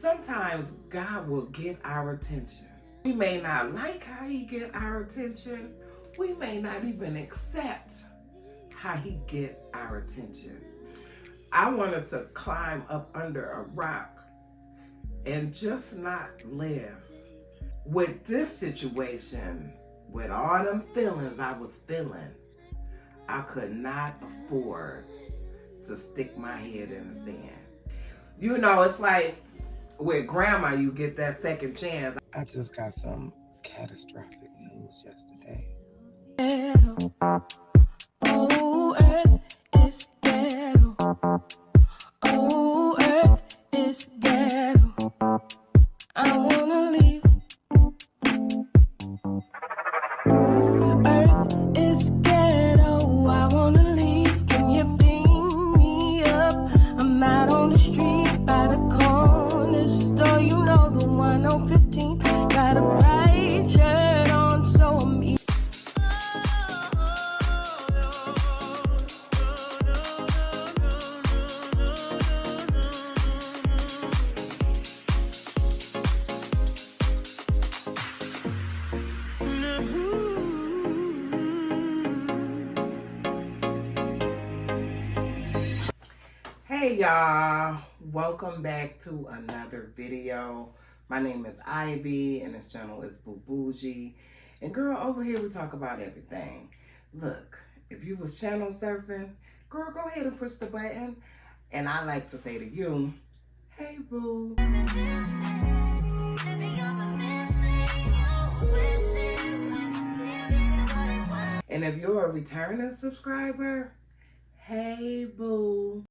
Sometimes God will get our attention. We may not like how he get our attention. We may not even accept how he get our attention. I wanted to climb up under a rock and just not live. With this situation, with all them feelings I was feeling, I could not afford to stick my head in the sand. You know, it's like with grandma, you get that second chance. I just got some catastrophic news yesterday. Oh, earth is ghetto. Oh, earth is ghetto. I wanna leave. Earth is ghetto. I wanna leave. Can you beam me up? I'm out on the street by the corner store. You know, the one on 15th. Got a bright shirt on, so I'm eating. Hey y'all, welcome back to another video. My name is Ivy and this channel is Boo Bougie. And girl, over here we talk about everything. Look, if you was channel surfing, girl, go ahead and push the button. And I like to say to you, hey boo. And if you're a returning subscriber, hey boo.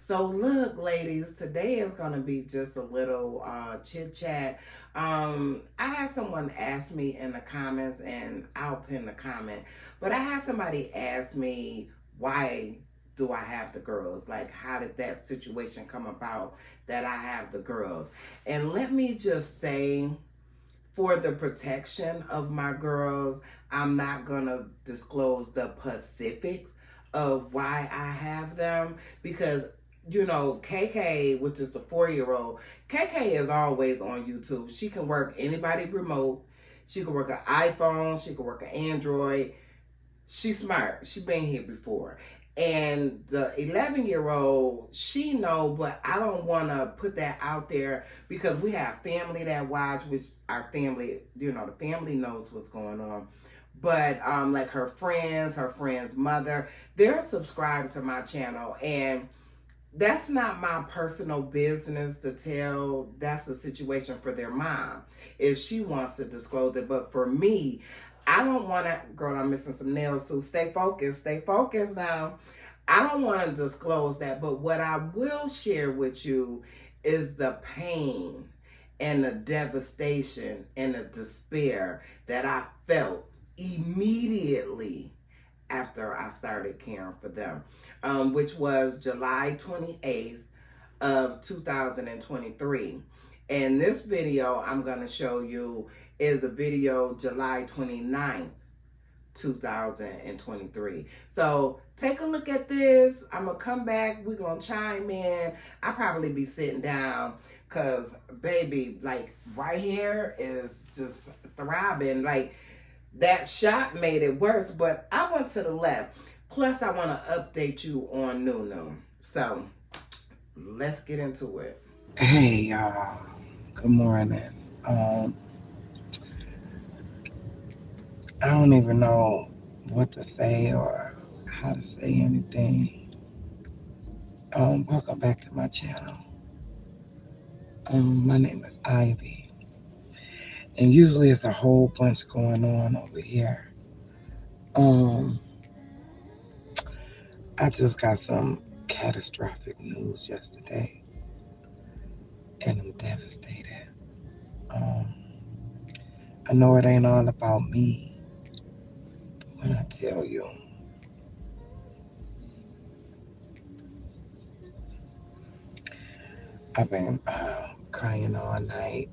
So look, ladies, today is going to be just a little chit chat. I had someone ask me in the comments, and I'll pin the comment, but I had somebody ask me, why do I have the girls? Like, how did that situation come about that I have the girls? And let me just say, for the protection of my girls, I'm not gonna disclose the specifics of why I have them, because you know, KK, which is the 4-year-old, KK is always on YouTube. She can work anybody remote. She can work an iPhone. She can work an Android. She's smart. She's been here before. And the 11-year-old, she know, but I don't want to put that out there because we have family that watch, which our family, you know, the family knows what's going on. But like her friend's mother, they're subscribed to my channel, and that's not my personal business to tell. That's a situation for their mom if she wants to disclose it. But for me, I don't want to, girl, I'm missing some nails, so stay focused now. I don't want to disclose that, but what I will share with you is the pain and the devastation and the despair that I felt immediately after I started caring for them, which was July 28th of 2023. And this video I'm going to show you is a video July 29th, 2023. So take a look at this. I'm going to come back. We're going to chime in. I'll probably be sitting down because, baby, like right here is just throbbing. Like that shot made it worse, but I went to the left. Plus, I want to update you on Nunu. So let's get into it. Hey, y'all. Good morning. I don't even know what to say or how to say anything. Welcome back to my channel. My name is Ivy. And usually it's a whole bunch going on over here. I just got some catastrophic news yesterday, and I'm devastated. I know it ain't all about me, but when I tell you, I've been crying all night.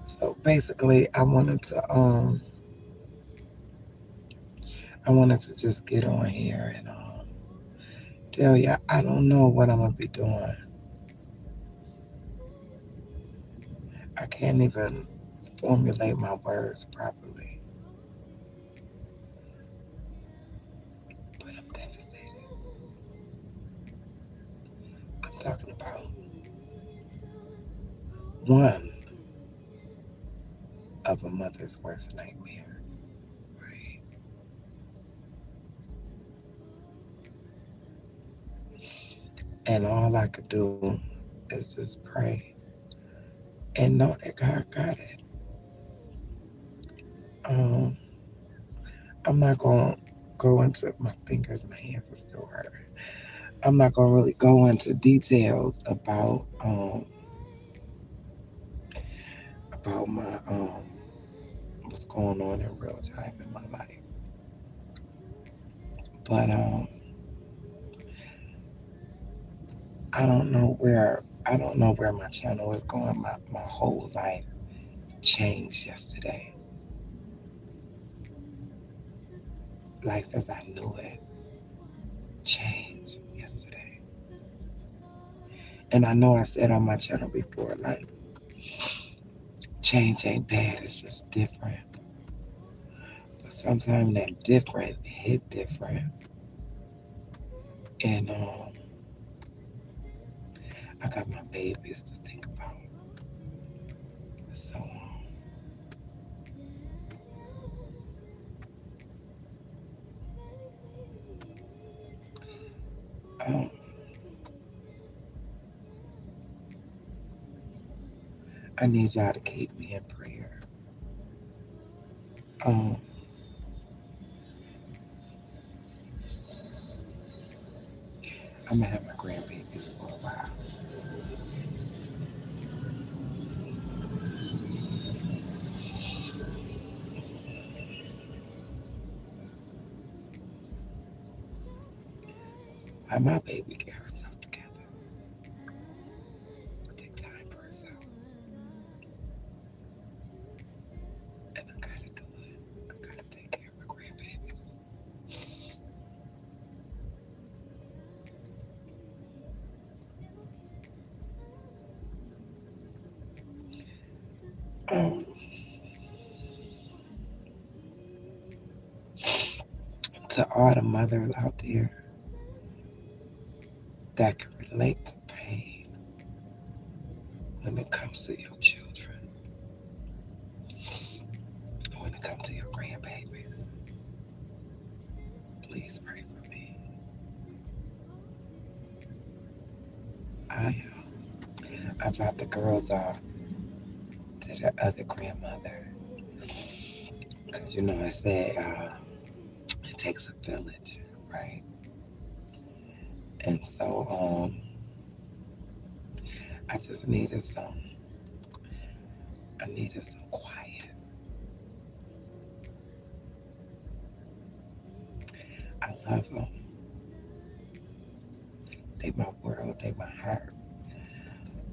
So basically, I wanted to I wanted to just get on here and tell you I don't know what I'm gonna be doing. I can't even formulate my words properly, but I'm devastated. I'm talking about one of a mother's worst nightmare, right? And all I could do is just pray and know that God got it. Um, I'm not gonna go into my fingers, my hands are still hurting. I'm not gonna really go into details about my what's going on in real time in my life. But I don't know where my channel is going. My whole life changed yesterday. Life as I knew it changed yesterday. And I know I said on my channel before, like change ain't bad, it's just different. But sometimes that different hit different. And I got my babies to think about. So um, I need y'all to keep me in prayer. Um, I'm gonna have my grandbabies for a while. While my baby get herself together, take time for herself, and I gotta do it. I gotta take care of my grandbabies. Um, to all the mothers out there that can relate to pain when it comes to your children, when it comes to your grandbabies, please pray for me. I dropped the girls off to the other grandmother because I said it takes a village, right? And so I just needed I needed some quiet. I love them. They my world, they my heart,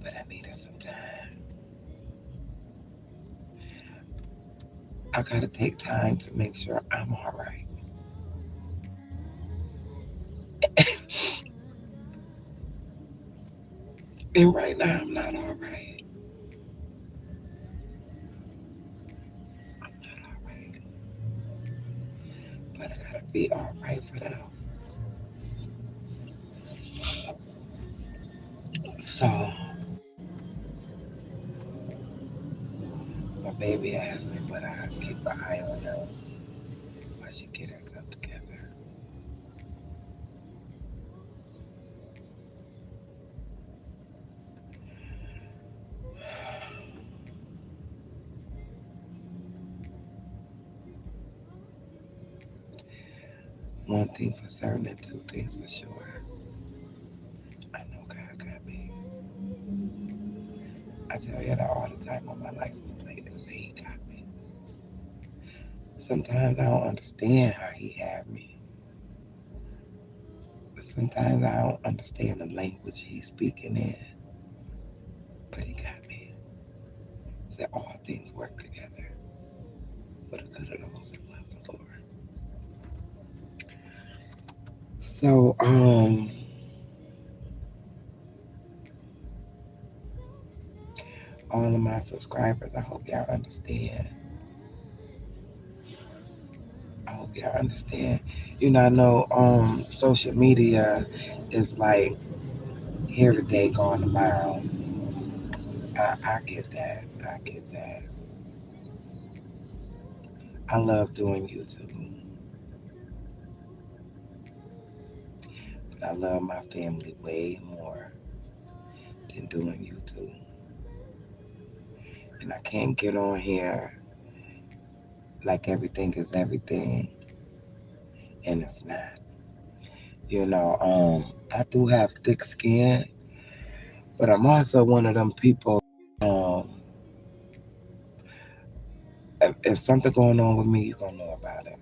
but I needed some time. I gotta take time to make sure I'm all right. And right now I'm not all right. I'm not all right, but I gotta be all right for them. So my baby asked me would I keep an eye on her while she get herself together. One thing for certain and two things for sure. I know God got me. I tell you that all the time on my license plate and say He got me. Sometimes I don't understand how He had me. But sometimes I don't understand the language He's speaking in. But He got me. That all things work together for the good of those that love the Lord. So, all of my subscribers, I hope y'all understand. I hope y'all understand. I know social media is like here today, gone tomorrow. I get that. I get that. I love doing YouTube, but I love my family way more than doing YouTube. And I can't get on here like everything is everything, and it's not. I do have thick skin, but I'm also one of them people. Um, if something going on with me, you're gonna know about it.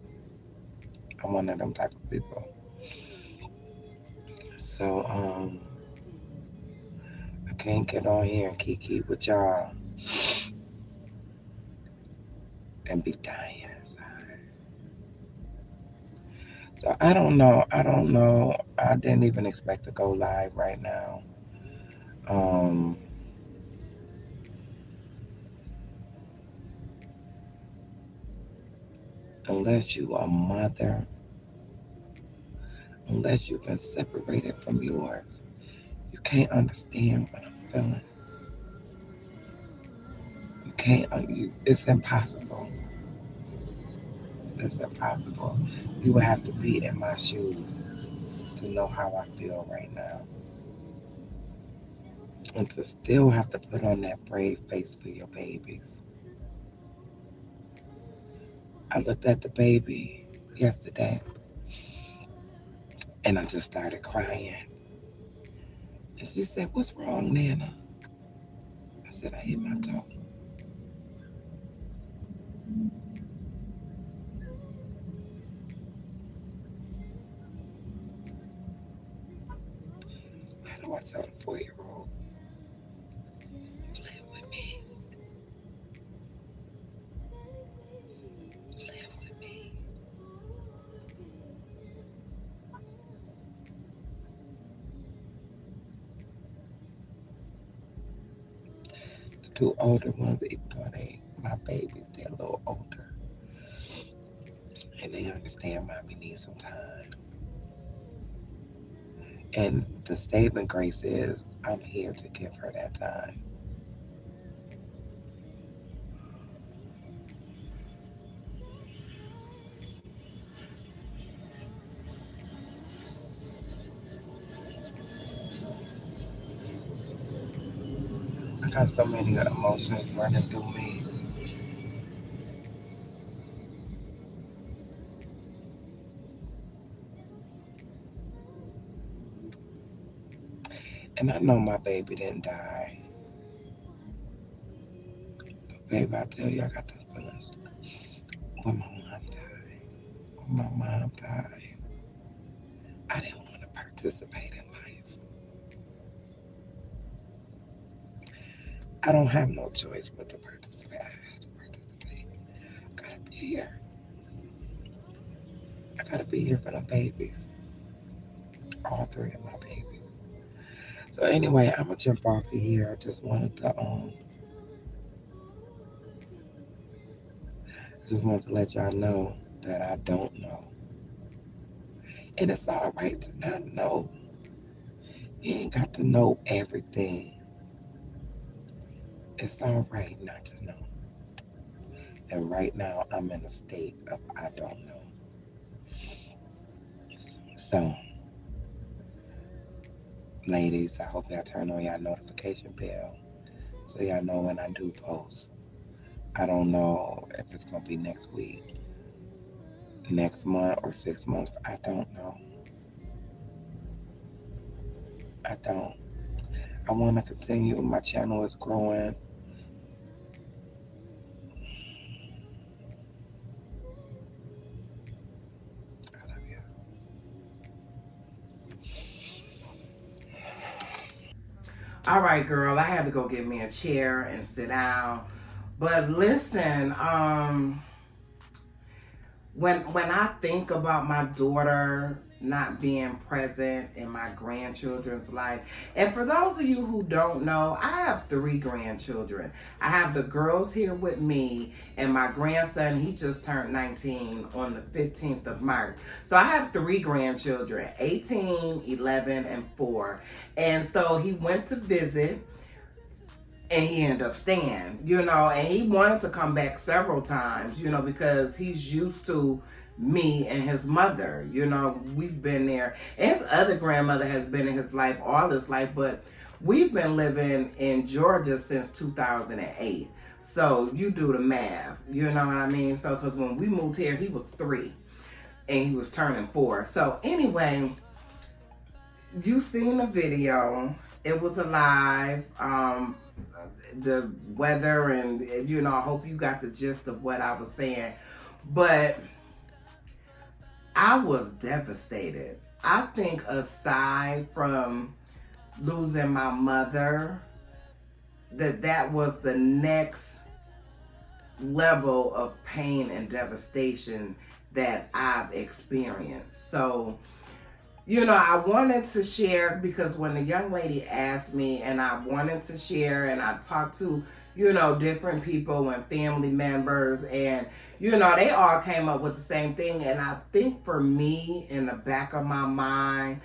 I'm one of them type of people. So I can't get on here and kiki with y'all and be dying inside. So I don't know. I don't know. I didn't even expect to go live right now. Um, unless you a mother, unless you've been separated from yours, you can't understand what I'm feeling. You can't. It's impossible. It's impossible. You would have to be in my shoes to know how I feel right now, and to still have to put on that brave face for your babies. I looked at the baby yesterday, and I just started crying. And she said, "What's wrong, Nana?" I said, "I hit my toe." How do I tell the 4-year-old, live with me, live with me? The two older ones, even though my babies, they're a little older, and they understand mommy needs some time. And the saving grace is I'm here to give her that time. I got so many emotions running through me. And I know my baby didn't die. But baby, I tell you, I got the feelings when my mom died. When my mom died, I didn't want to participate in life. I don't have no choice but to participate. I have to participate. I gotta be here. I gotta be here for the babies. All three of my babies. So anyway, I'm gonna jump off of here. I just wanted to let y'all know that I don't know. And it's all right to not know. You ain't got to know everything. It's all right not to know. And right now, I'm in a state of I don't know. So, ladies, I hope y'all turn on y'all notification bell so y'all know when I do post. I don't know if it's going to be next week, next month, or 6 months. I don't know. I don't. I want to continue. My channel is growing. I love you. All right, girl. I had to go get me a chair and sit down. But listen, when I think about my daughter not being present in my grandchildren's life. And for those of you who don't know, I have 3 grandchildren. I have the girls here with me, and my grandson, he just turned 19 on the 15th of March. So I have 3 grandchildren, 18, 11, and 4. And so he went to visit, and he ended up staying, and he wanted to come back several times, because he's used to me and his mother. We've been there. And his other grandmother has been in his life all his life, but we've been living in Georgia since 2008. So you do the math, you know what I mean? So, because when we moved here, he was 3 and he was turning 4. So anyway, you seen the video. It was alive. The weather, and I hope you got the gist of what I was saying. But I was devastated. I think aside from losing my mother, that was the next level of pain and devastation that I've experienced. So I wanted to share, because when the young lady asked me, and I wanted to share, and I talked to, different people and family members, and, they all came up with the same thing. And I think for me, in the back of my mind,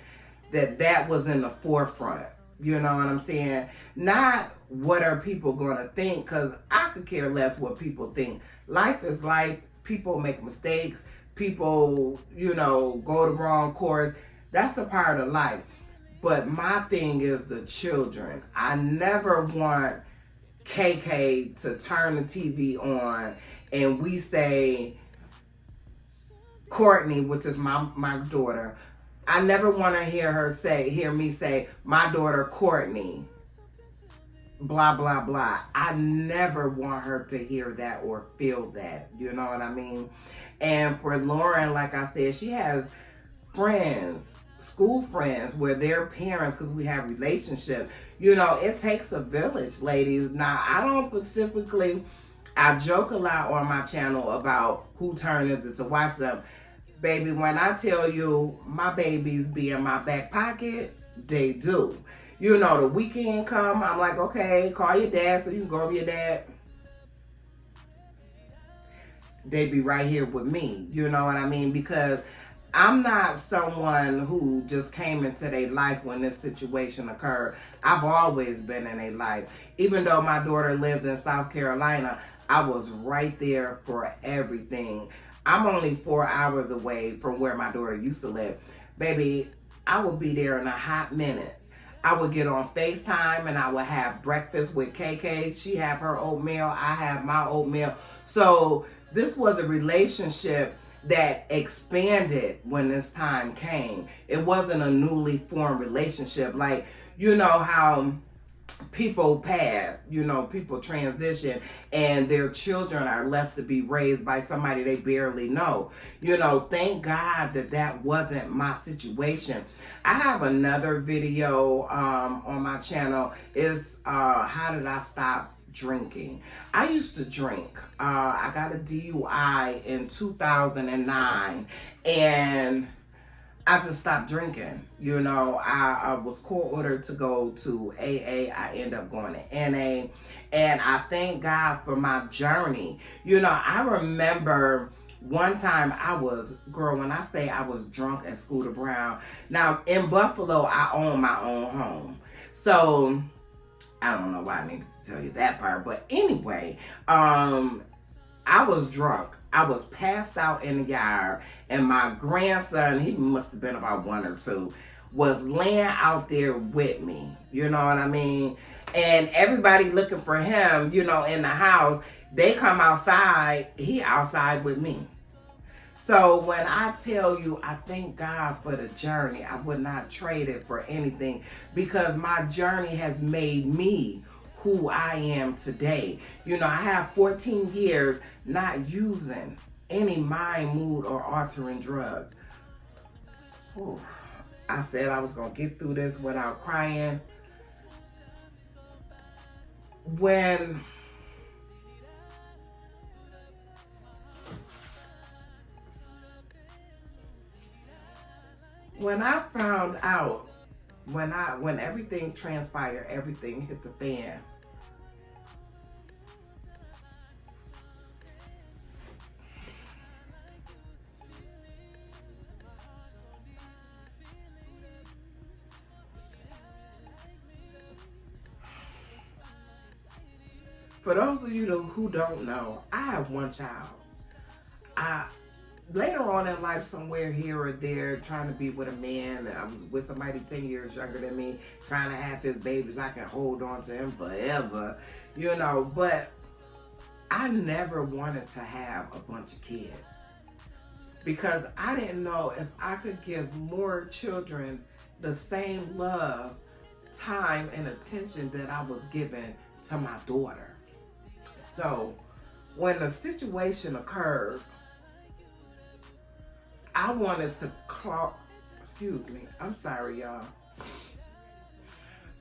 that was in the forefront. You know what I'm saying? Not what are people going to think, because I could care less what people think. Life is life. People make mistakes. People, go the wrong course. That's a part of life. But my thing is the children. I never want KK to turn the TV on and we say Courtney, which is my daughter. I never want to hear me say my daughter Courtney, blah, blah, blah. I never want her to hear that or feel that. You know what I mean? And for Lauren, like I said, she has friends, school friends, where their parents, because we have relationships, it takes a village, ladies. Now, I don't specifically, I joke a lot on my channel about who turned into to watch them. Baby, when I tell you my babies be in my back pocket, they do. The weekend come, I'm like, okay, call your dad so you can go over your dad. They be right here with me, you know what I mean? Because I'm not someone who just came into their life when this situation occurred. I've always been in their life. Even though my daughter lived in South Carolina, I was right there for everything. I'm only 4 hours away from where my daughter used to live. Baby, I would be there in a hot minute. I would get on FaceTime and I would have breakfast with KK. She have her oatmeal. I have my oatmeal. So this was a relationship that expanded when this time came. It wasn't a newly formed relationship. Like, how people pass, people transition and their children are left to be raised by somebody they barely know. Thank God that wasn't my situation. I have another video on my channel. Is how did I stop drinking? I used to drink. I got a DUI in 2009 and I just stopped drinking. I was court-ordered to go to AA. I ended up going to NA. And I thank God for my journey. I remember one time when I say I was drunk at Scooter Brown. Now, in Buffalo, I own my own home. So, I don't know why I needed to tell you that part. But anyway, I was drunk. I was passed out in the yard, and my grandson, he must have been about 1 or 2, was laying out there with me. You know what I mean? And everybody looking for him, in the house. They come outside. He outside with me. So when I tell you, I thank God for the journey. I would not trade it for anything, because my journey has made me who I am today. I have 14 years not using any mind, mood, or altering drugs. Whew. I said I was going to get through this without crying. When when I found out, when everything transpired, everything hit the fan. For those of you who don't know, I have one child. I later on in life, somewhere here or there, trying to be with a man. I was with somebody 10 years younger than me, trying to have his babies. I can hold on to him forever, you know. But I never wanted to have a bunch of kids because I didn't know if I could give more children the same love, time, and attention that I was giving to my daughter. So when the situation occurred, I wanted to excuse me, I'm sorry, y'all.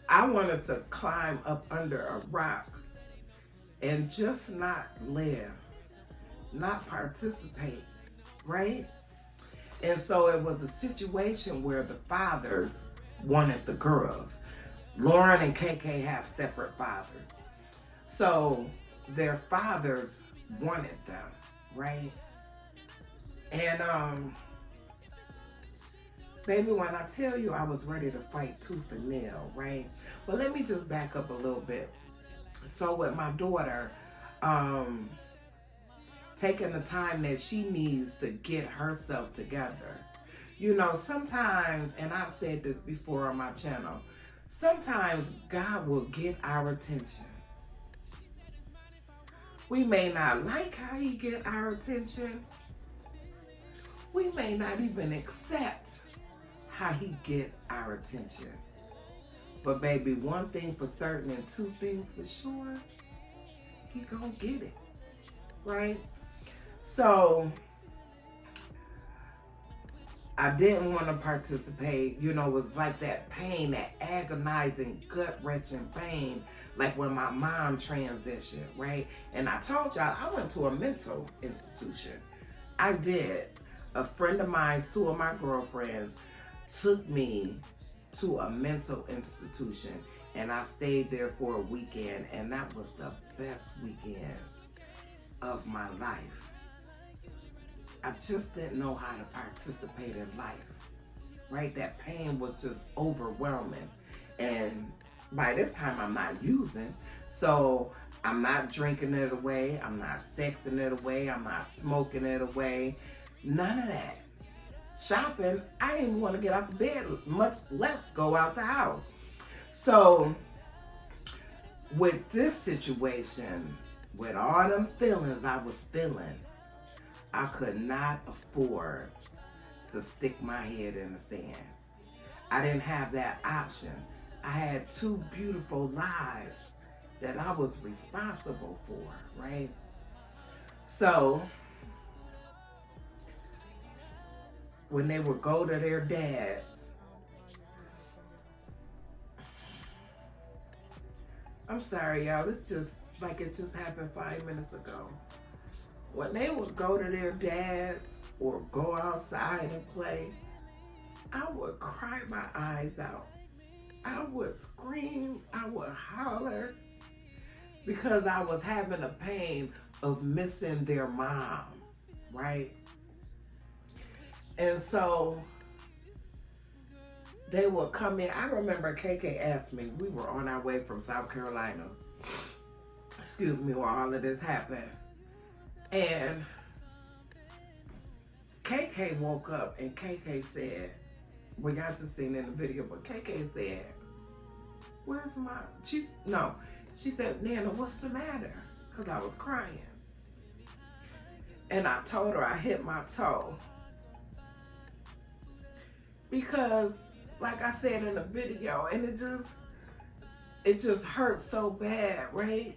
I wanted to climb up under a rock and just not live, not participate, right? And so it was a situation where the fathers wanted the girls. Lauren and KK have separate fathers. So their fathers wanted them, right? And baby, when I tell you I was ready to fight tooth and nail, right? But let me just back up a little bit. So with my daughter, taking the time that she needs to get herself together. You know, sometimes, and I've said this before on my channel, sometimes God will get our attention. We may not like how he get our attention. We may not even accept how he get our attention. But baby, one thing for certain and two things for sure, he gonna get it, right? So I didn't want to participate. You know, it was like that pain, that agonizing, gut-wrenching pain, like when my mom transitioned, right? And I told y'all, I went to a mental institution. I did. A friend of mine, two of my girlfriends, took me to a mental institution, and I stayed there for a weekend, and that was the best weekend of my life. I just didn't know how to participate in life, right? That pain was just overwhelming. And by this time, I'm not using, so I'm not drinking it away, I'm not sexing it away, I'm not smoking it away, none of that. Shopping, I didn't even want to get out the bed, much less go out the house. So with this situation, with all them feelings I was feeling, I could not afford to stick my head in the sand. I didn't have that option. I had two beautiful lives that I was responsible for, right? So when they would go to their dads, I'm sorry, y'all, it's just like it just happened 5 minutes ago. When they would go to their dads or go outside and play, I would cry my eyes out. I would scream, I would holler, because I was having a pain of missing their mom, right? And so they would come in. I remember KK asked me, we were on our way from South Carolina, excuse me, while all of this happened. And KK woke up and KK said, well, y'all just seen in the video, but KK said, where's my, she said, Nana, what's the matter? Because I was crying. And I told her I hit my toe. Because, like I said in the video, and it just hurt so bad, right?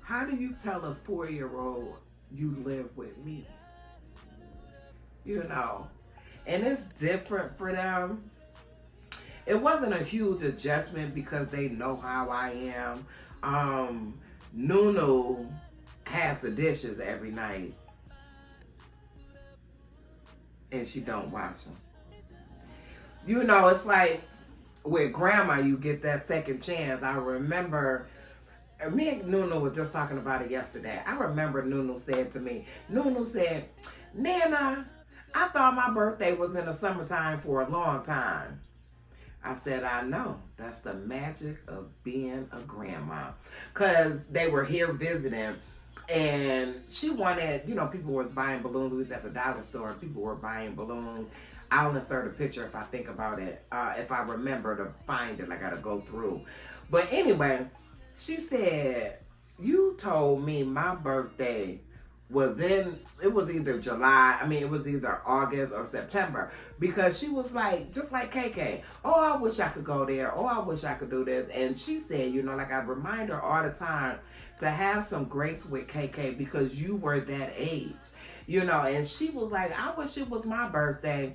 How do you tell a 4-year-old you live with me? You know, and it's different for them. It wasn't a huge adjustment because they know how I am. Nunu has the dishes every night. and she don't wash them. You know, it's like with grandma, you get that second chance. I remember me and Nunu was just talking about it yesterday. I remember Nunu said to me, Nunu said, Nana, I thought my birthday was in the summertime for a long time. I said, I know. That's the magic of being a grandma. Because they were here visiting, and she wanted, you know, people were buying balloons. We was at the dollar store, and people were buying balloons. I'll insert a picture if I think about it. If I remember to find it, I got to go through. But anyway, she said, you told me my birthday was it was either it was either August or September, because she was like, just like KK, oh, I wish I could go there, oh, I wish I could do this. And she said, you know, like, I remind her all the time to have some grace with KK because you were that age, you know. And she was like, I wish it was my birthday.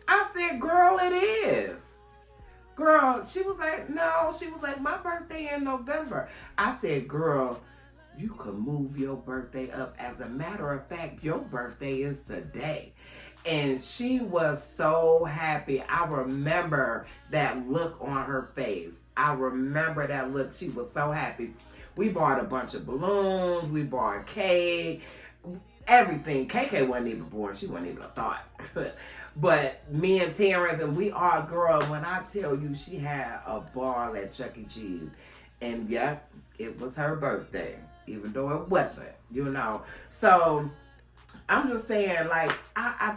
I said, girl, it is. Girl, she was like, no, she was like, my birthday in November. I said, girl, you could move your birthday up. As a matter of fact, your birthday is today. And she was so happy. I remember that look on her face. I remember that look. She was so happy. We bought a bunch of balloons. We bought cake. Everything. KK wasn't even born. She wasn't even a thought. But me and Terrence, and we all, girl, when I tell you, she had a ball at Chuck E. Cheese. And yep, it was her birthday, even though it wasn't, you know. So I'm just saying, like, I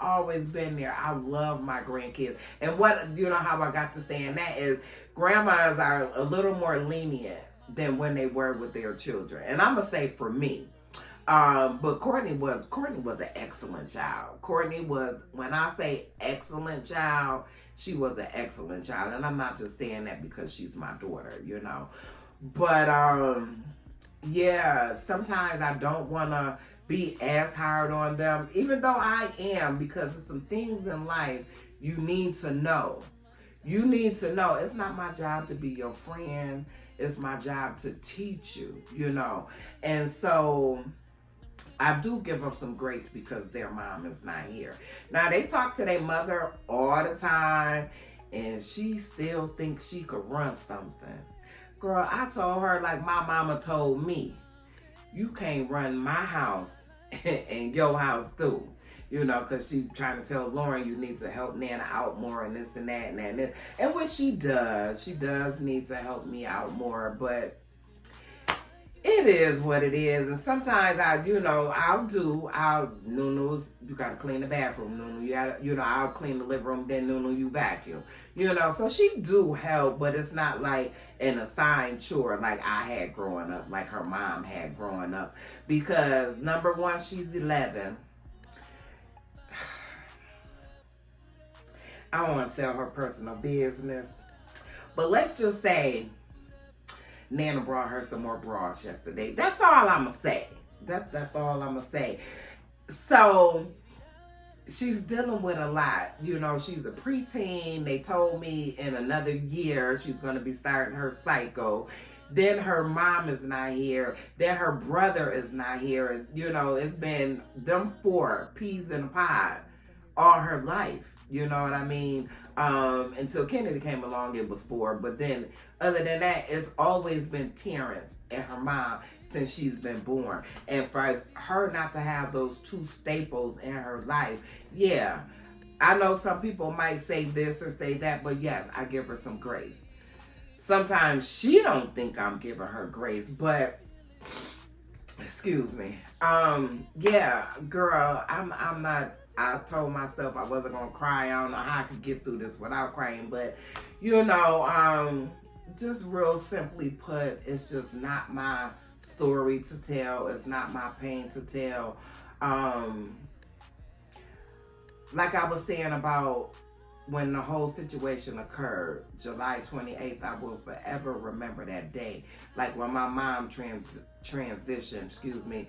always been there. I love my grandkids. And what, you know, how I got to saying that is grandmas are a little more lenient than when they were with their children. And I'm going to say for me. But Courtney was an excellent child. Courtney was, when I say excellent child, she was an excellent child. And I'm not just saying that because she's my daughter, you know. But, yeah, sometimes I don't want to be as hard on them, even though I am, because there's some things in life you need to know. You need to know. It's not my job to be your friend. It's my job to teach you, you know. And so I do give them some grace because their mom is not here. Now, they talk to their mother all the time, and she still thinks she could run something. Girl, I told her, like my mama told me, you can't run my house and your house too. You know, because she's trying to tell Lauren, you need to help Nana out more and this and that and that and this. And what she does need to help me out more, but it is what it is. And sometimes Nunu's, you gotta clean the bathroom, Nunu. I'll clean the living room, then Nunu, you vacuum. You know, so she do help, but it's not like an assigned chore like I had growing up, like her mom had growing up. Because number one, she's 11. I don't want to tell her personal business, but let's just say Nana brought her some more bras yesterday. That's all I'm going to say. That's all I'm going to say. So she's dealing with a lot. You know, she's a preteen. They told me in another year she's going to be starting her cycle. Then her mom is not here. Then her brother is not here. You know, it's been them four peas in a pod all her life. You know what I mean? Until Kennedy came along, it was 4. But then, other than that, it's always been Terrence and her mom since she's been born. And for her not to have those two staples in her life, yeah. I know some people might say this or say that, but yes, I give her some grace. Sometimes she don't think I'm giving her grace, but excuse me. Yeah, girl, I'm not. I told myself I wasn't gonna cry. I don't know how I could get through this without crying, but you know, just real simply put, it's just not my story to tell. It's not my pain to tell. Like I was saying about when the whole situation occurred, July 28th, I will forever remember that day. Like when my mom transitioned,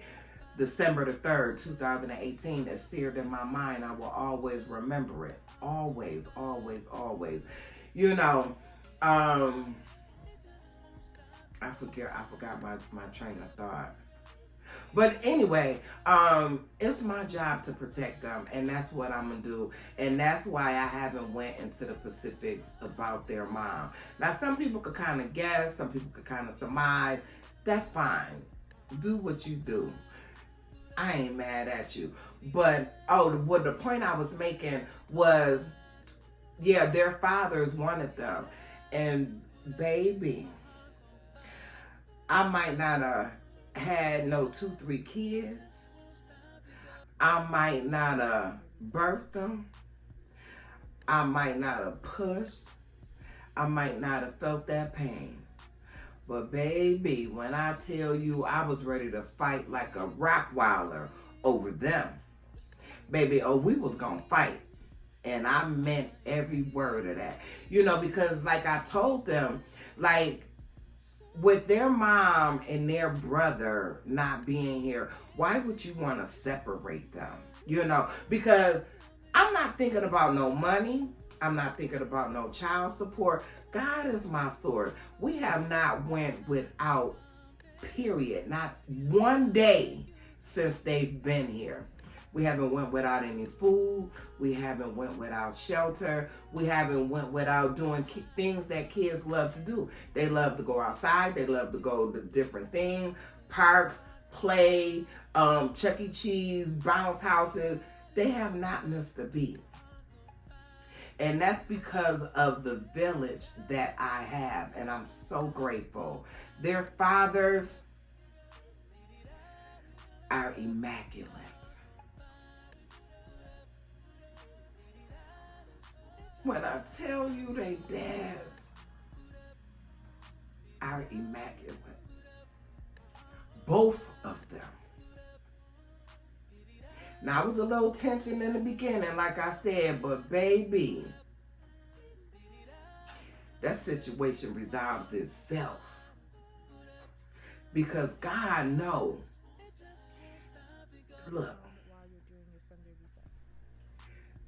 December the 3rd, 2018, is seared in my mind. I will always remember it. Always, always, always. You know, I forgot my train of thought. But anyway, it's my job to protect them, and that's what I'm gonna do. And that's why I haven't went into the specifics about their mom. Now, some people could kind of guess, some people could kind of surmise. That's fine. Do what you do. I ain't mad at you. But what the point I was making was, yeah, their fathers wanted them, and baby, I might not have had no 2-3 kids. I might not have birthed them. I might not have pushed. I might not have felt that pain. But baby, when I tell you I was ready to fight like a Rottweiler over them, baby, we was gonna fight. And I meant every word of that. Because like I told them, like, with their mom and their brother not being here, why would you want to separate them? Because I'm not thinking about no money. I'm not thinking about no child support. God is my source. We have not went without, period, not one day since they've been here. We haven't went without any food. We haven't went without shelter. We haven't went without doing things that kids love to do. They love to go outside. They love to go to different things, parks, play, Chuck E. Cheese, bounce houses. They have not missed a beat. And that's because of the village that I have. And I'm so grateful. Their fathers are immaculate. When I tell you they dads are immaculate. Both of them. Now, it was a little tension in the beginning, like I said, but baby, that situation resolved itself. Because God knows. Look,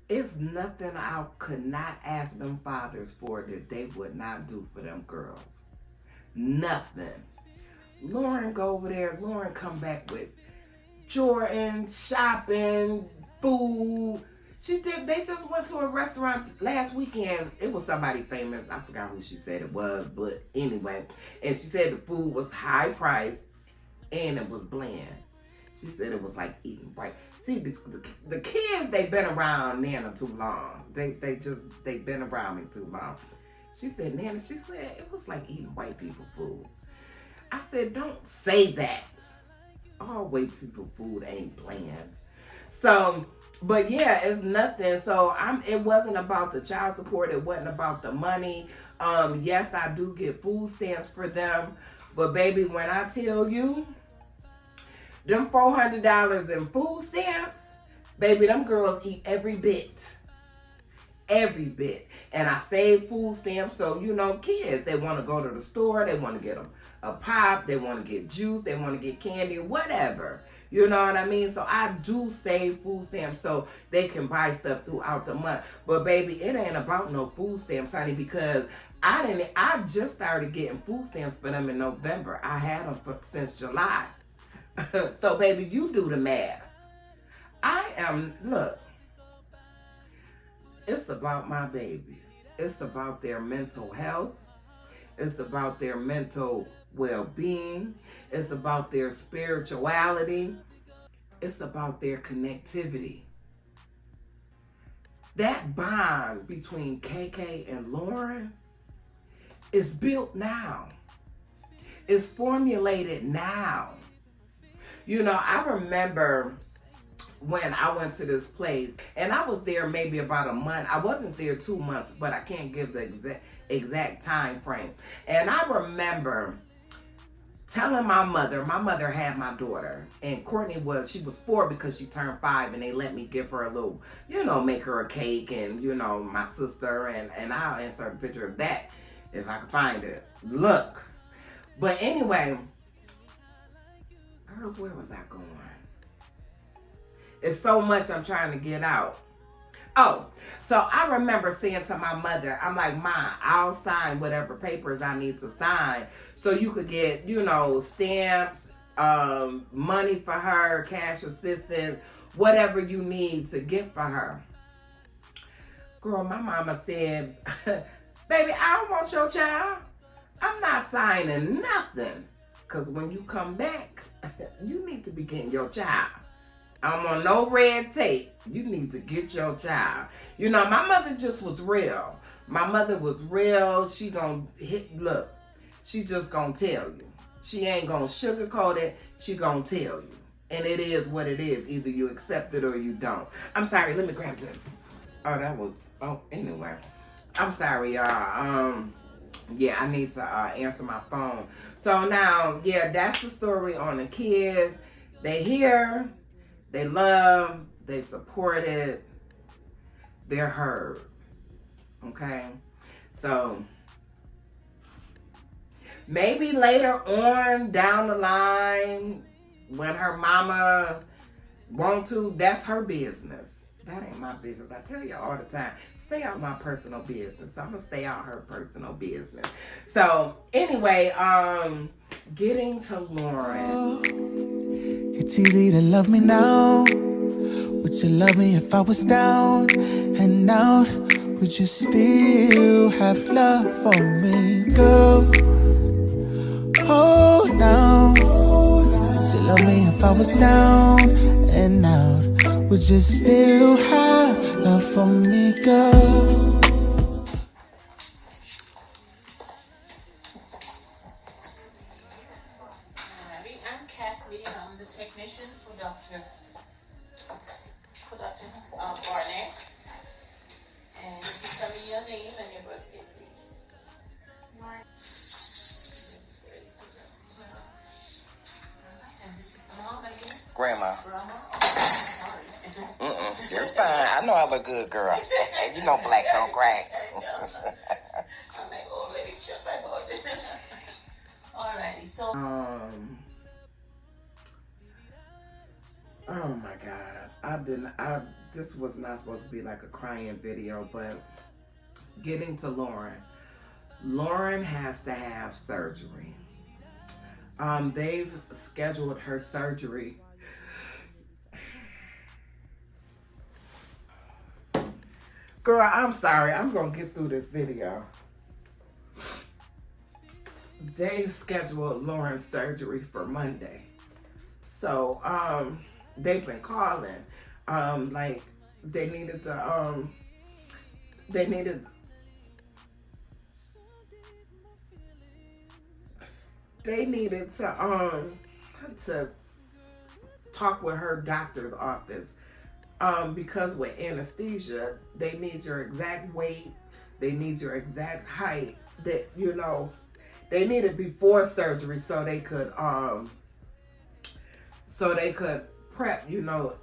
it's nothing I could not ask them fathers for that they would not do for them girls. Nothing. Lauren go over there. Lauren come back with Jordan, shopping, food. They just went to a restaurant last weekend. It was somebody famous. I forgot who she said it was, but anyway. And she said the food was high priced and it was bland. She said it was like eating right. See, the kids, they've been around Nana too long. They've been around me too long. She said, Nana, she said it was like eating white people food. I said, don't say that. All white people food ain't bland. So, but yeah, it's nothing. So it wasn't about the child support. It wasn't about the money. Yes, I do get food stamps for them. But baby, when I tell you, them $400 in food stamps, baby, them girls eat every bit. Every bit. And I save food stamps, so, kids, they want to go to the store, they want to get a pop, they want to get juice, they want to get candy, whatever. You know what I mean? So I do save food stamps so they can buy stuff throughout the month. But baby, it ain't about no food stamps, honey, because I just started getting food stamps for them in November. I had them since July. So baby, you do the math. Look, it's about my babies. It's about their mental health. It's about their mental well-being. It's about their spirituality. It's about their connectivity. That bond between KK and Lauren is built now. It's formulated now. I remember when I went to this place, and I was there maybe about a month. I wasn't there 2 months, but I can't give the exact time frame. And I remember telling my mother had my daughter, and Courtney she was 4 because she turned 5, and they let me give her a little, make her a cake, and, my sister, and I'll insert a picture of that if I can find it. Look. But anyway, girl, where was I going? It's so much I'm trying to get out. Oh, so I remember saying to my mother, I'm like, Ma, I'll sign whatever papers I need to sign so you could get, stamps, money for her, cash assistance, whatever you need to get for her. Girl, my mama said, baby, I don't want your child. I'm not signing nothing. Because when you come back, you need to be getting your child. I'm on no red tape. You need to get your child. You know, my mother just was real. My mother was real. She gonna look, she just gonna tell you. She ain't gonna sugarcoat it. She gonna tell you. And it is what it is. Either you accept it or you don't. I'm sorry, let me grab this. Anyway. I'm sorry, y'all. Yeah, I need to answer my phone. So now, yeah, that's the story on the kids. They here, they love, they supported, they're heard. Okay? So maybe later on down the line, when her mama want to, that's her business. That ain't my business. I tell you all the time, stay out my personal business. So I'm gonna stay out her personal business. So anyway, getting to Lauren. It's easy to love me now. Would you love me if I was down and out? Would you still have love for me, girl? Oh, now. Would you love me if I was down and out? Would you still have love for me, girl? I'm Kathleen. I'm the technician for Dr. Barnett. And if you tell me your name and your birthday, please. And this is Mom, I guess. Grandma. Grandma. You're fine. I know I'm a good girl. And you know black don't crack. I'm like, oh, let me check my body. Alrighty, so. Oh my God. This was not supposed to be like a crying video, but getting to Lauren. Lauren has to have surgery. They've scheduled her surgery. Girl, I'm sorry. I'm going to get through this video. They've scheduled Lauren's surgery for Monday. So, they've been calling. Like, they needed to talk with her doctor's office. Because with anesthesia, they need your exact weight, they need your exact height, that, you know, they need it before surgery so they could prep, you know,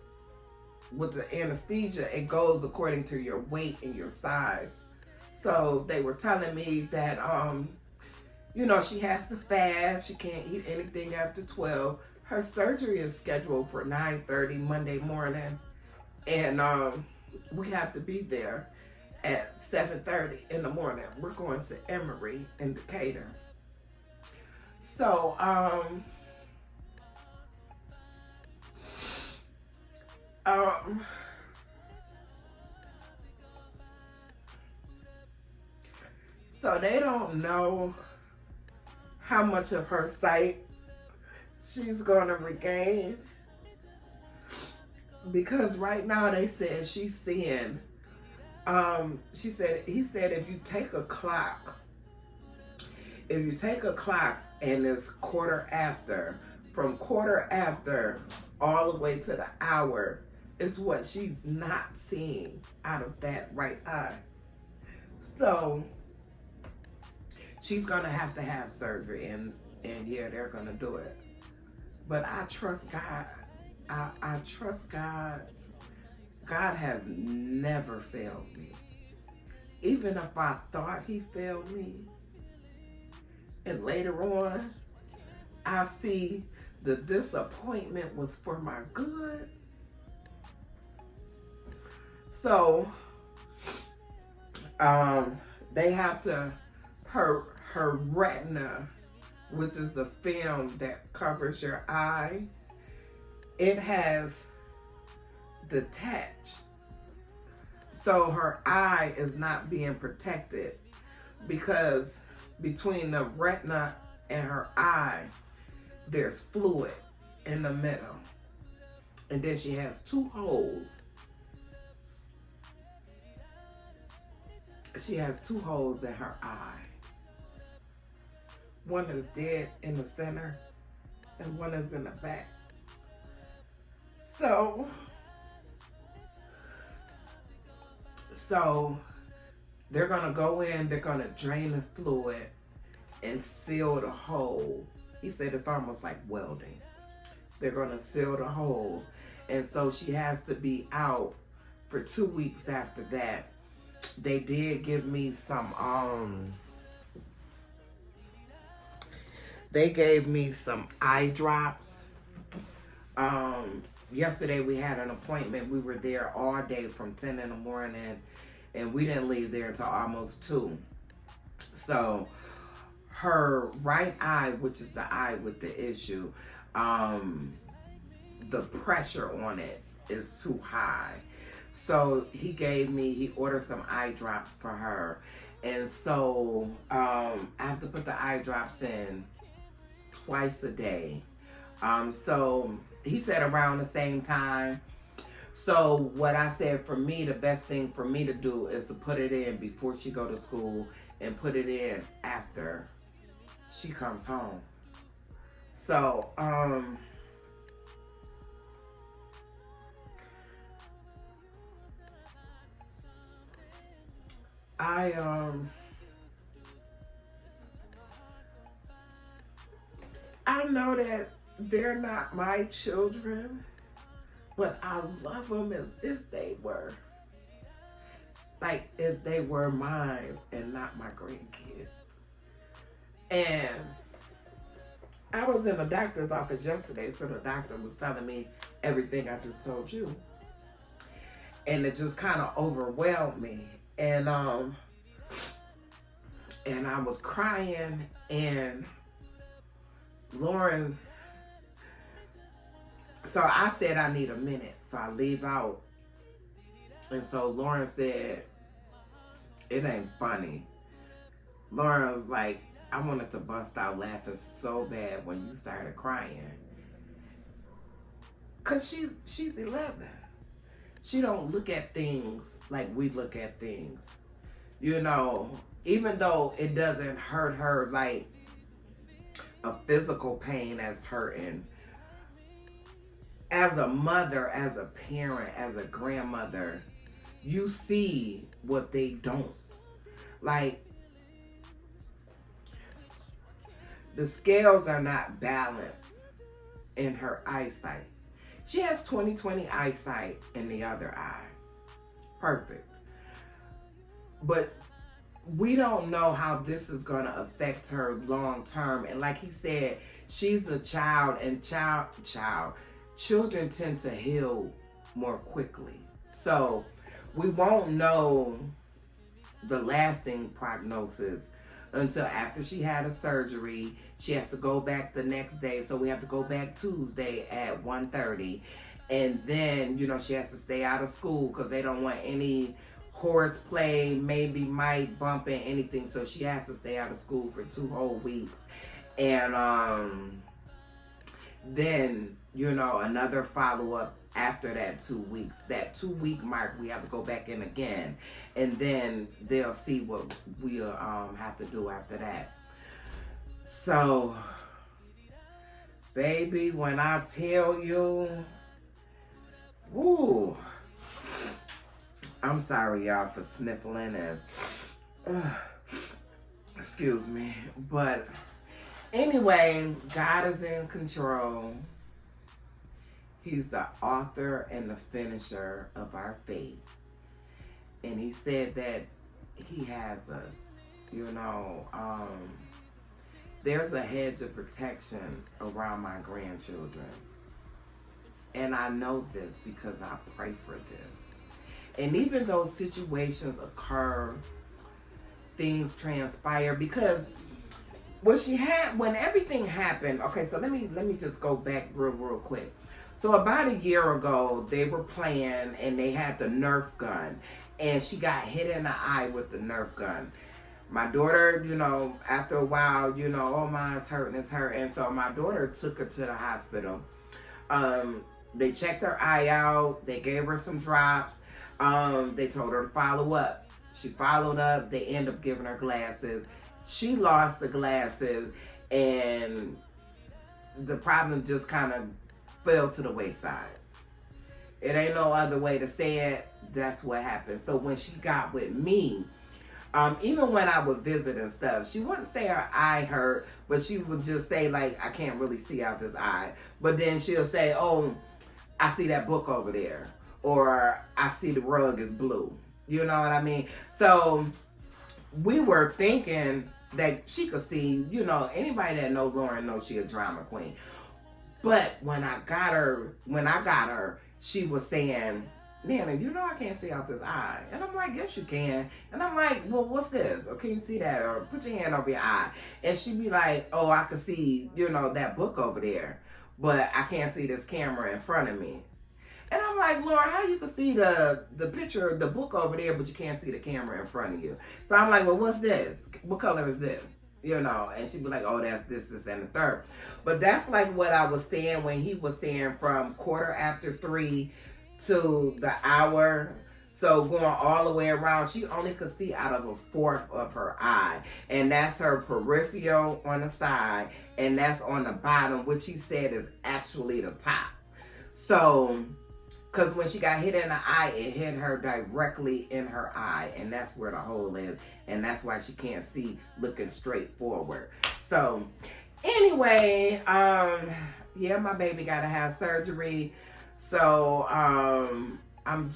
with the anesthesia, it goes according to your weight and your size. So they were telling me that, you know, she has to fast, she can't eat anything after 12. Her surgery is scheduled for 9:30 Monday morning. And we have to be there at 7:30 in the morning. We're going to Emory in Decatur. So, so they don't know how much of her sight she's going to regain. Because right now they said she's seeing, he said if you take a clock and it's quarter after, from quarter after all the way to the hour is what she's not seeing out of that right eye. So she's gonna have to have surgery, and yeah, they're gonna do it. But I trust God. I trust God. God has never failed me. Even if I thought he failed me, and later on, I see the disappointment was for my good. So, they have to, her retina which is the film that covers your eye, it has detached. So her eye is not being protected because between the retina and her eye, there's fluid in the middle. And then she has 2 holes. She has 2 holes in her eye. One is dead in the center and one is in the back. So they're gonna go in, they're gonna drain the fluid and seal the hole. He said it's almost like welding. They're gonna seal the hole. And so she has to be out for 2 weeks after that. They did give me some, they gave me some eye drops. Yesterday we had an appointment. We were there all day from 10 in the morning and we didn't leave there until almost 2. So her right eye, which is the eye with the issue, the pressure on it is too high. So he ordered some eye drops for her. And so I have to put the eye drops in twice a day. So he said around the same time. So what I said for me, the best thing for me to do is to put it in before she go to school and put it in after she comes home. So, I know that they're not my children, but I love them as if they were. Like if they were mine and not my grandkids. And I was in a doctor's office yesterday, so the doctor was telling me everything I just told you. And it just kind of overwhelmed me. And I was crying, and Lauren, so I said I need a minute, so I leave out. And so Lauren said, it ain't funny. Lauren was like, I wanted to bust out laughing so bad when you started crying. Cause she's 11. She don't look at things like we look at things. You know, even though it doesn't hurt her like a physical pain as hurting. As a mother, as a parent, as a grandmother, you see what they don't. Like, the scales are not balanced in her eyesight. She has 20/20 eyesight in the other eye. Perfect. But we don't know how this is going to affect her long term. And like he said, she's a child, and children tend to heal more quickly. So we won't know the lasting prognosis until after she had a surgery. She has to go back the next day, so we have to go back Tuesday at 1:30. And then, you know, she has to stay out of school because they don't want any horseplay, maybe might bumping, anything. So she has to stay out of school for 2 whole weeks. And then, you know, another follow-up after that 2 weeks. That 2-week mark, we have to go back in again. And then they'll see what we'll have to do after that. So, baby, when I tell you, woo, I'm sorry, y'all, for sniffling and, excuse me. But anyway, God is in control. He's the author and the finisher of our faith. And he said that he has us, you know. There's a hedge of protection around my grandchildren. And I know this because I pray for this. And even though situations occur, things transpire, because when everything happened. Okay, so let me just go back real quick. So about a year ago, they were playing and they had the Nerf gun, and she got hit in the eye with the Nerf gun. My daughter, after a while, oh my, it's hurting. So my daughter took her to the hospital. They checked her eye out. They gave her some drops. They told her to follow up. She followed up. They ended up giving her glasses. She lost the glasses, and the problem just kind of fell to the wayside. It ain't no other way to say it. That's what happened. So when she got with me, even when I would visit and stuff, she wouldn't say her eye hurt, but she would just say, like, I can't really see out this eye. But then she'll say, oh, I see that book over there. Or I see the rug is blue. You know what I mean? So we were thinking that she could see, anybody that knows Lauren knows she a drama queen. But when I got her, she was saying, Nana, I can't see out this eye. And I'm like, yes, you can. And I'm like, well, what's this? Or can you see that? Or put your hand over your eye. And she'd be like, oh, I can see, that book over there. But I can't see this camera in front of me. And I'm like, Laura, how you can see the picture of the book over there, but you can't see the camera in front of you? So I'm like, well, what's this? What color is this? And she'd be like, oh, that's this, and the third. But that's like what I was saying when he was saying from 3:15 to the hour. So going all the way around, she only could see out of a fourth of her eye. And that's her peripheral on the side. And that's on the bottom, which he said is actually the top. So, because when she got hit in the eye, it hit her directly in her eye. And that's where the hole is. And that's why she can't see looking straight forward. So, anyway, yeah, my baby got to have surgery. So, I'm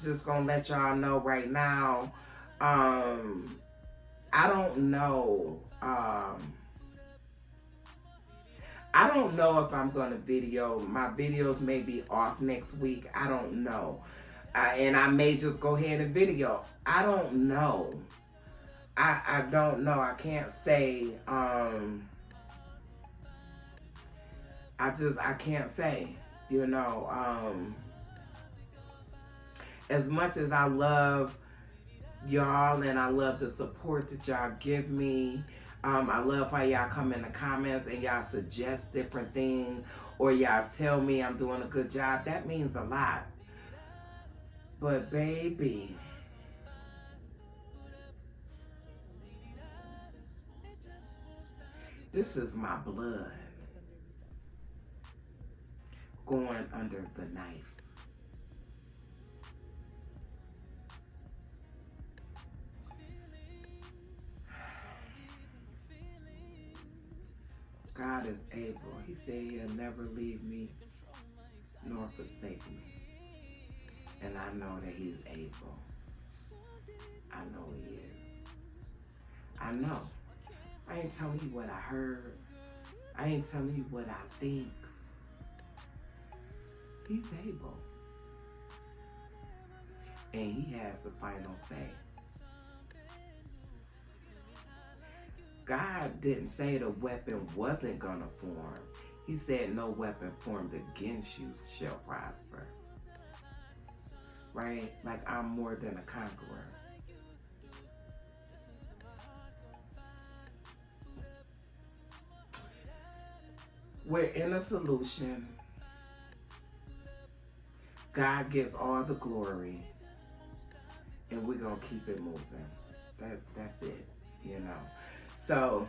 just going to let y'all know right now. I don't know. I don't know if I'm going to video. My videos may be off next week. I don't know. And I may just go ahead and video. I don't know. I don't know. I can't say. I can't say. As much as I love y'all and I love the support that y'all give me, I love how y'all come in the comments and y'all suggest different things or y'all tell me I'm doing a good job. That means a lot. But baby, this is my blood going under the knife. God is able. He said he'll never leave me nor forsake me. And I know that he's able. I know he is. I know. I ain't telling you what I heard. I ain't telling you what I think. He's able. And he has the final say. God didn't say the weapon wasn't going to form. He said no weapon formed against you shall prosper. Right? Like I'm more than a conqueror. We're in a solution. God gets all the glory. And we're going to keep it moving. That's it, So,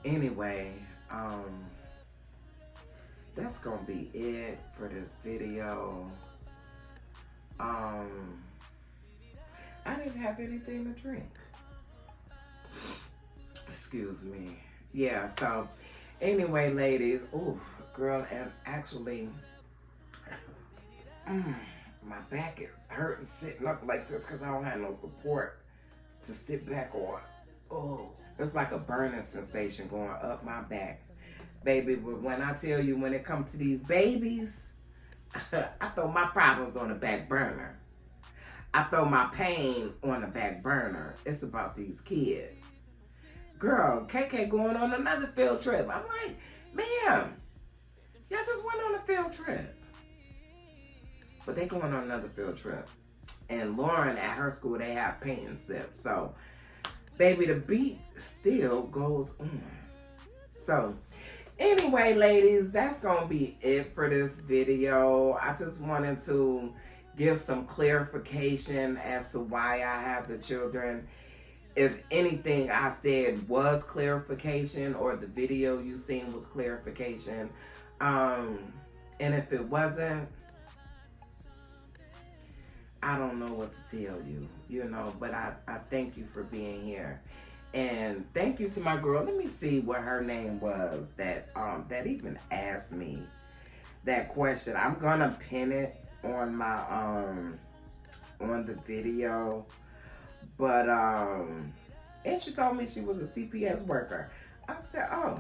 anyway, that's going to be it for this video. I didn't have anything to drink. Excuse me. Yeah, so, anyway, ladies. Ooh, girl, and actually, my back is hurting sitting up like this because I don't have no support to sit back on. Oh, it's like a burning sensation going up my back. Baby, but when I tell you, when it comes to these babies, I throw my problems on the back burner. I throw my pain on the back burner. It's about these kids. girl, KK going on another field trip. I'm like, ma'am, y'all just went on a field trip. But they going on another field trip. And Lauren, at her school, they have paint and sip. So, baby, the beat still goes on. So, anyway, ladies, that's going to be it for this video. I just wanted to give some clarification as to why I have the children. If anything I said was clarification, or the video you seen was clarification. And if it wasn't, I don't know what to tell you, but I thank you for being here. And thank you to my girl. Let me see what her name was that even asked me that question. I'm gonna pin it on my on the video. But and she told me she was a CPS worker. I said, oh,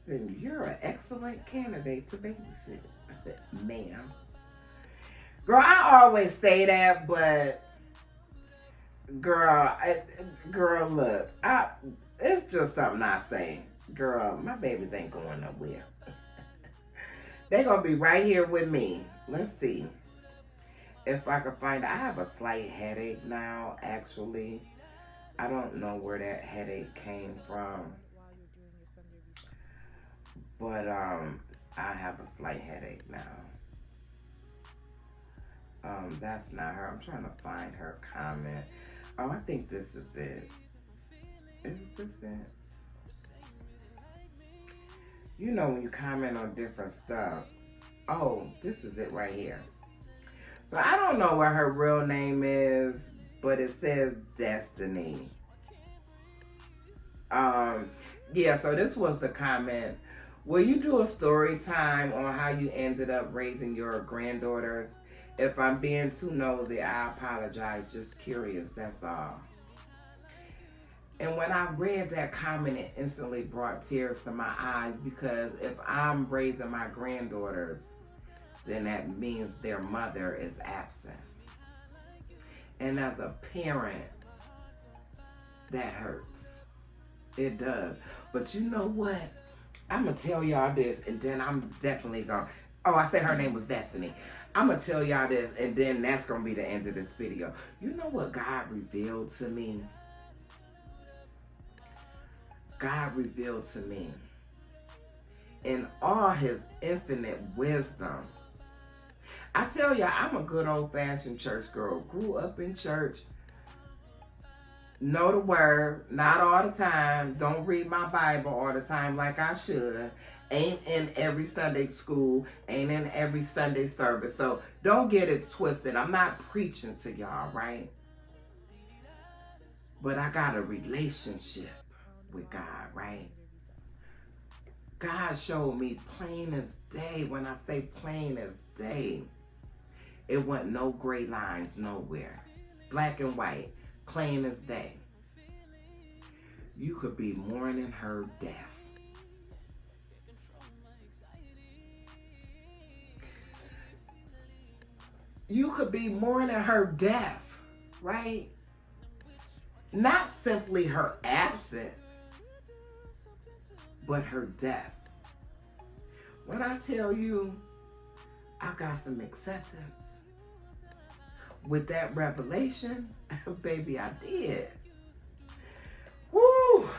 then you're an excellent candidate to babysit. I said, ma'am. Girl, I always say that, but girl, look, it's just something I say. Girl, my babies ain't going nowhere. They gonna be right here with me. Let's see if I can find. I have a slight headache now, actually. I don't know where that headache came from, but I have a slight headache now. That's not her. I'm trying to find her comment. Oh, I think this is it. Is this it? You know when you comment on different stuff. Oh, this is it right here. So I don't know what her real name is, but it says Destiny. Yeah, so this was the comment. Will you do a story time on how you ended up raising your granddaughters? If I'm being too nosy, I apologize. Just curious, that's all. And when I read that comment, it instantly brought tears to my eyes, because if I'm raising my granddaughters, then that means their mother is absent. And as a parent, that hurts. It does. But you know what? I'm going to tell y'all this, and then I'm definitely going to... Oh, I said her name was Destiny. I'm going to tell y'all this, and then that's going to be the end of this video. You know what God revealed to me? God revealed to me, in all his infinite wisdom. I tell y'all, I'm a good old-fashioned church girl. Grew up in church. Know the word. Not all the time. Don't read my Bible all the time like I should. Ain't in every Sunday school. Ain't in every Sunday service. So don't get it twisted. I'm not preaching to y'all, right? But I got a relationship with God, right? God showed me plain as day. When I say plain as day, it wasn't no gray lines nowhere. Black and white, plain as day. You could be mourning her death. You could be mourning her death, right? Not simply her absence, but her death. When I tell you, I got some acceptance with that revelation, baby, I did. Woo!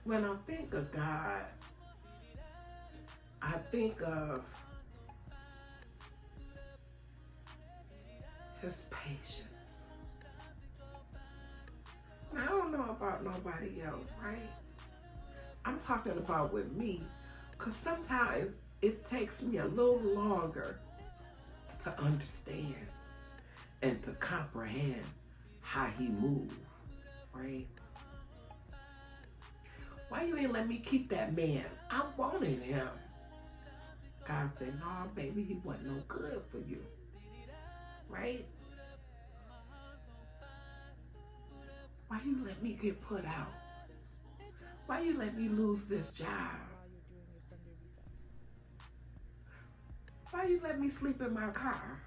When I think of God, I think of his patience. Now, I don't know about nobody else, right? I'm talking about with me, because sometimes it takes me a little longer to understand and to comprehend how he moves, right? Why you ain't let me keep that man? I wanted him. God said, no, baby, he wasn't no good for you. Right? Why you let me get put out? Why you let me lose this job? Why you let me sleep in my car?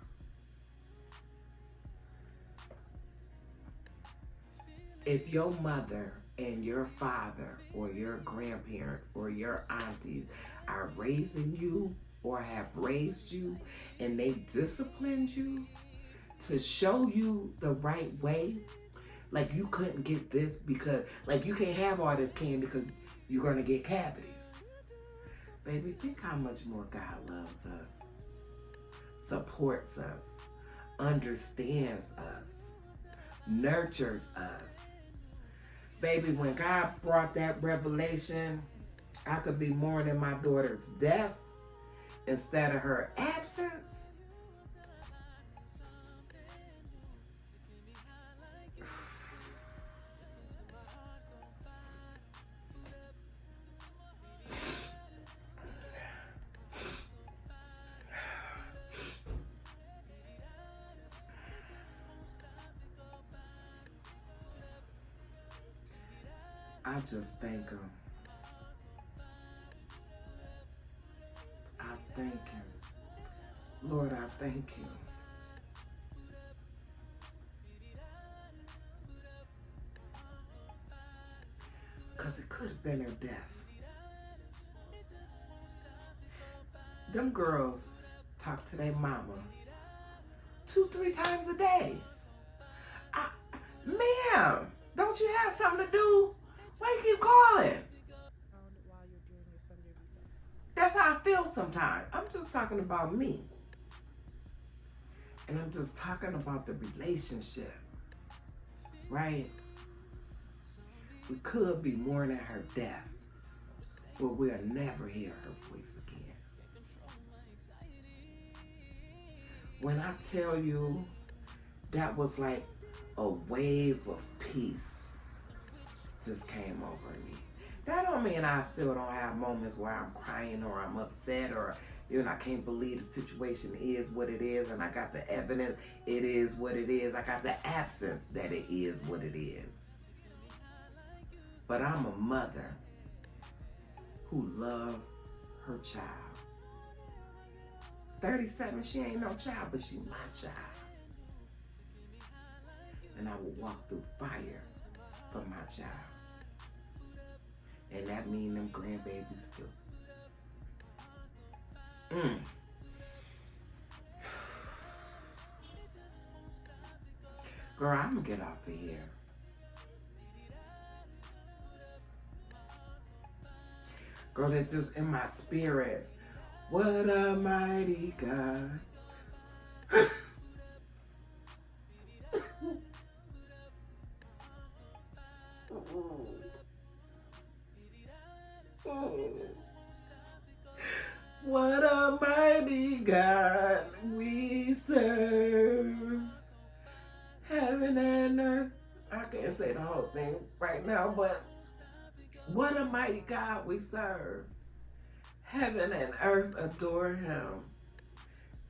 If your mother and your father or your grandparents or your aunties are raising you or have raised you and they disciplined you to show you the right way, like you couldn't get this because, like you can't have all this candy because you're going to get cavities. Baby, think how much more God loves us, supports us, understands us, nurtures us. Baby, when God brought that revelation, I could be mourning my daughter's death instead of her absence. I just thank him. I thank him. Lord, I thank you. Because it could have been her death. Them girls talk to their mama 2-3 times a day. Ma'am, don't you have something to do? Why you keep calling? That's how I feel sometimes. I'm just talking about me. And I'm just talking about the relationship. Right? We could be mourning her death, but we'll never hear her voice again. When I tell you that was like a wave of peace just came over me. That don't mean I still don't have moments where I'm crying or I'm upset or, I can't believe the situation is what it is and I got the evidence it is what it is. I got the absence that it is what it is. But I'm a mother who loves her child. 37, she ain't no child, but she my child. And I will walk through fire for my child. And that mean them grandbabies too. Girl, I'm gonna get off of here. Girl, it's just in my spirit. What a mighty God. What a mighty God we serve. Heaven and earth. I can't say the whole thing right now, but what a mighty God we serve. Heaven and earth adore him.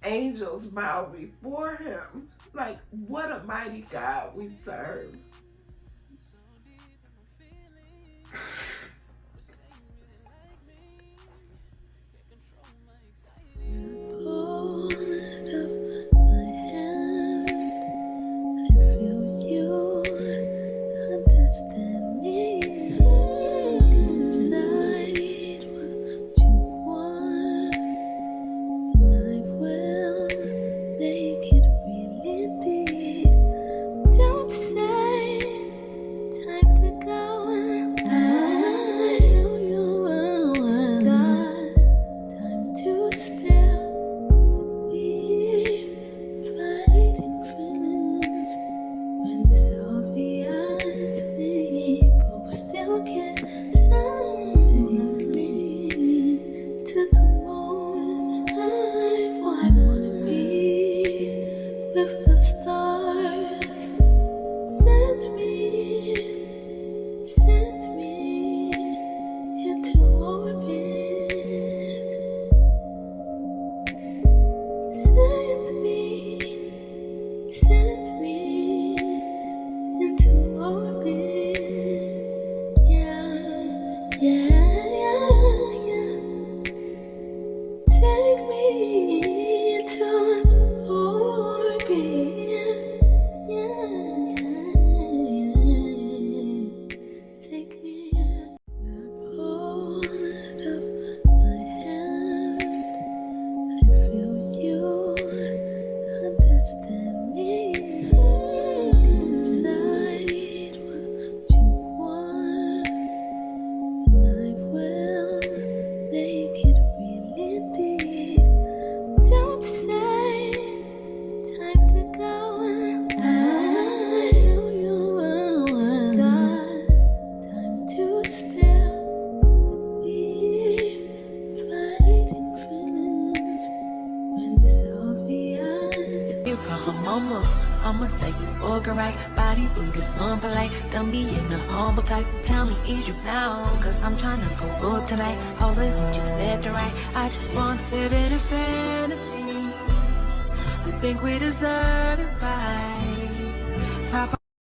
Angels bow before him. Like, what a mighty God we serve. Don't say looking right. Body booty, polite. Don't be in the humble type. Tell me, is you down? Cause I'm trying to go up tonight. All the hood just left and right. I just wanna live in a fantasy. I think we deserve it right.